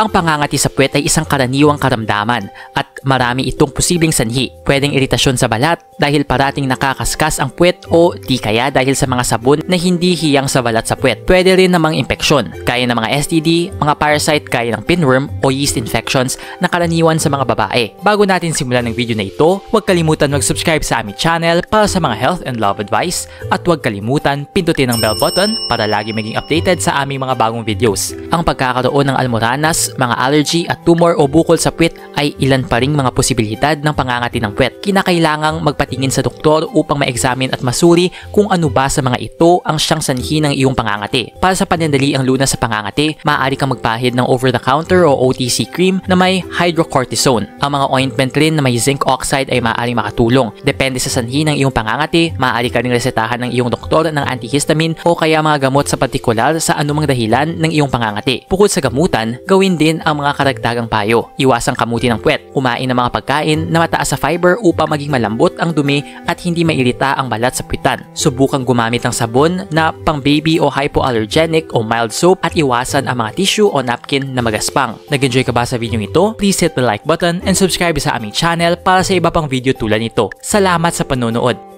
Ang pangangati sa puwet ay isang karaniwang karamdaman at marami itong posibleng sanhi. Pwedeng iritasyon sa balat dahil parating nakakaskas ang puwet o di kaya dahil sa mga sabon na hindi hiyang sa balat sa puwet. Pwede rin namang impeksyon, gaya ng mga STD, mga parasite gaya ng pinworm o yeast infections na karaniwan sa mga babae. Bago natin simulan ng video na ito, huwag kalimutan mag-subscribe sa aming channel para sa mga health and love advice at huwag kalimutan pindutin ang bell button para lagi maging updated sa aming mga bagong videos. Ang pagkakaroon ng almoranas, mga allergy at tumor o bukol sa puwet ay ilan pa ring mga posibilidad ng pangangati ng puwet. Kinakailangang magpatingin sa doktor upang ma-examine at masuri kung ano ba sa mga ito ang siyang sanhi ng iyong pangangati. Para sa panandali ang lunas sa pangangati, maaari kang magpahid ng over-the-counter o OTC cream na may hydrocortisone. Ang mga ointment rin na may zinc oxide ay maaaring makatulong. Depende sa sanhi ng iyong pangangati, maaari ka ring resetahan ng iyong doktor ng antihistamine o kaya mga gamot sa partikular sa anumang dahilan ng iyong pangangati. Bukod sa gamutan, gawin din ang mga karagdagang payo. Iwasang kamuti ng puwet. Kumain ng mga pagkain na mataas sa fiber upang maging malambot ang dumi at hindi mairita ang balat sa puwitan. Subukang gumamit ng sabon na pang-baby o hypoallergenic o mild soap at iwasan ang mga tissue o napkin na magaspang. Nag-enjoy ka ba sa video ito? Please hit the like button and subscribe sa aming channel para sa iba pang video tulad nito. Salamat sa panonood!